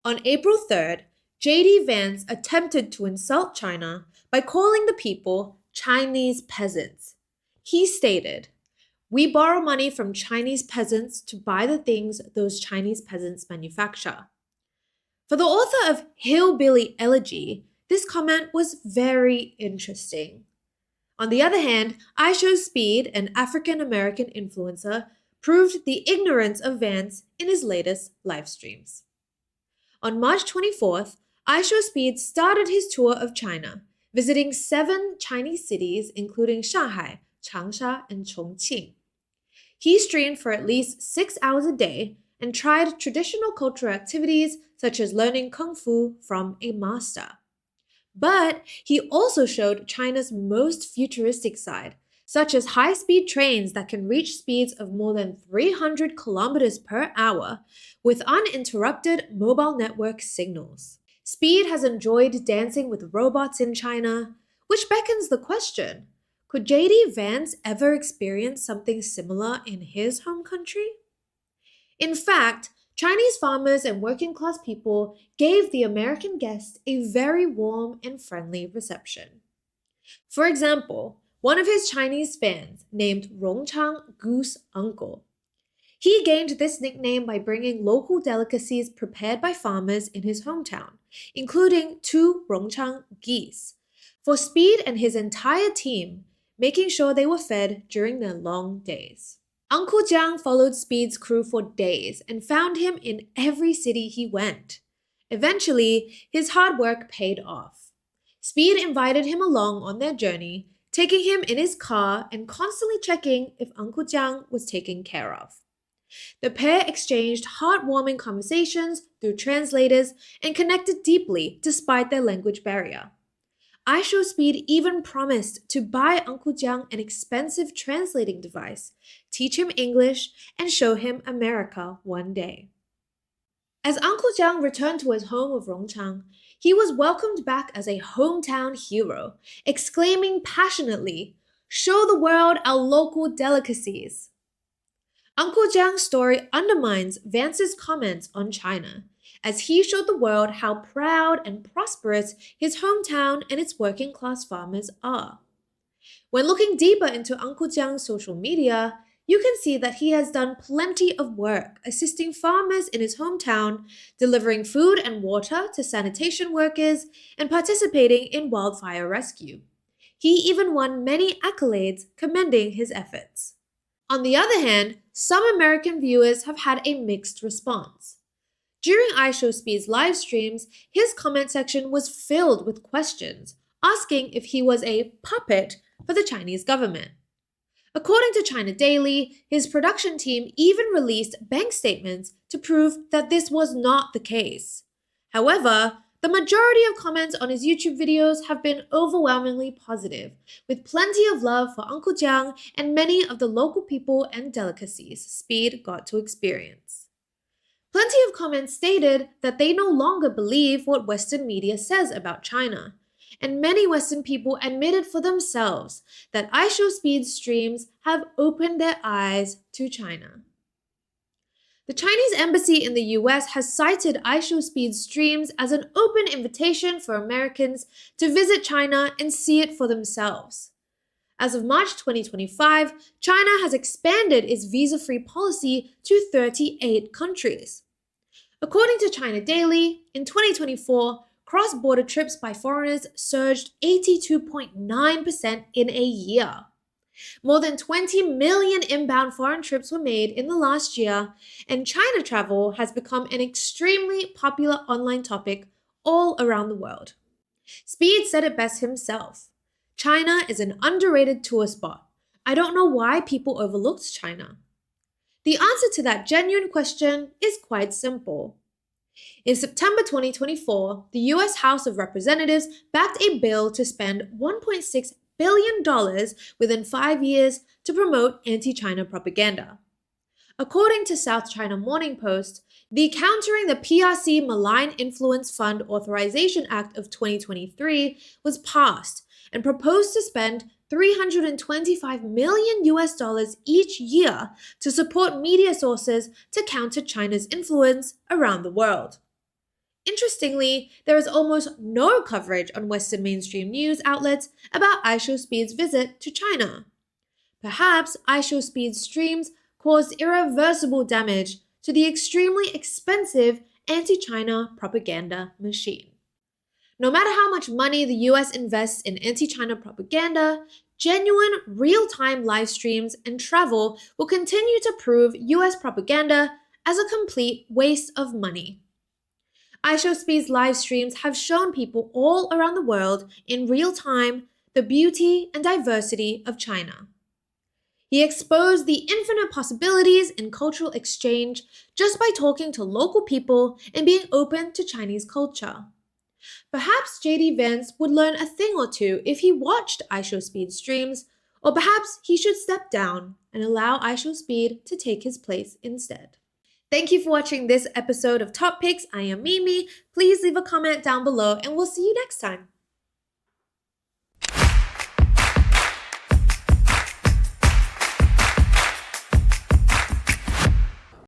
On April 3rd, J.D. Vance attempted to insult China by calling the people Chinese peasants. He stated, "We borrow money from Chinese peasants to buy the things those Chinese peasants manufacture." For the author of Hillbilly Elegy, this comment was very interesting. On the other hand, IShowSpeed, an African American influencer, proved the ignorance of Vance in his latest live streams. On March 24th, IShowSpeed started his tour of China, visiting 7 Chinese cities including Shanghai, Changsha, and Chongqing. He streamed for at least 6 hours a day and tried traditional cultural activities such as learning Kung Fu from a master. But he also showed China's most futuristic side, such as high-speed trains that can reach speeds of more than 300 kilometers per hour with uninterrupted mobile network signals. Speed has enjoyed dancing with robots in China, which beckons the question, could J.D. Vance ever experience something similar in his home country? In fact, Chinese farmers and working-class people gave the American guest a very warm and friendly reception. For example, one of his Chinese fans, named Rongchang Goose Uncle. He gained this nickname by bringing local delicacies prepared by farmers in his hometown, including 2 Rongchang geese, for Speed and his entire team, making sure they were fed during their long days. Uncle Jiang followed Speed's crew for days and found him in every city he went. Eventually, his hard work paid off. Speed invited him along on their journey, taking him in his car and constantly checking if Uncle Jiang was taken care of. The pair exchanged heartwarming conversations through translators and connected deeply despite their language barrier. IShowSpeed even promised to buy Uncle Jiang an expensive translating device, teach him English, and show him America one day. As Uncle Jiang returned to his home of Rongchang, he was welcomed back as a hometown hero, exclaiming passionately, "Show the world our local delicacies." Uncle Jiang's story undermines Vance's comments on China, as he showed the world how proud and prosperous his hometown and its working-class farmers are. When looking deeper into Uncle Jiang's social media, you can see that he has done plenty of work assisting farmers in his hometown, delivering food and water to sanitation workers, and participating in wildfire rescue. He even won many accolades commending his efforts. On the other hand, some American viewers have had a mixed response. During IShowSpeed's live streams, his comment section was filled with questions, asking if he was a puppet for the Chinese government. According to China Daily, his production team even released bank statements to prove that this was not the case. However, the majority of comments on his YouTube videos have been overwhelmingly positive, with plenty of love for Uncle Jiang and many of the local people and delicacies Speed got to experience. Plenty of comments stated that they no longer believe what Western media says about China, and many Western people admitted for themselves that IShowSpeed's streams have opened their eyes to China. The Chinese embassy in the US has cited IShowSpeed's streams as an open invitation for Americans to visit China and see it for themselves. As of March 2025, China has expanded its visa-free policy to 38 countries. According to China Daily, in 2024, cross-border trips by foreigners surged 82.9% in a year. More than 20 million inbound foreign trips were made in the last year, and China travel has become an extremely popular online topic all around the world. Speed said it best himself. "China is an underrated tour spot. I don't know why people overlooked China." The answer to that genuine question is quite simple. In September 2024, the US House of Representatives backed a bill to spend $1.6 billion within 5 years to promote anti-China propaganda. According to South China Morning Post, the Countering the PRC Malign Influence Fund Authorization Act of 2023 was passed and proposed to spend $325 million each year to support media sources to counter China's influence around the world. Interestingly, there is almost no coverage on Western mainstream news outlets about IShowSpeed's visit to China. Perhaps IShowSpeed's streams caused irreversible damage to the extremely expensive anti-China propaganda machine. No matter how much money the US invests in anti-China propaganda, genuine, real-time live streams and travel will continue to prove US propaganda as a complete waste of money. iShowSpeed's live streams have shown people all around the world in real time the beauty and diversity of China. He exposed the infinite possibilities in cultural exchange just by talking to local people and being open to Chinese culture. Perhaps JD Vance would learn a thing or two if he watched iShowSpeed streams, or perhaps he should step down and allow iShowSpeed to take his place instead. Thank you for watching this episode of Top Picks. I am Mimi. Please leave a comment down below and we'll see you next time.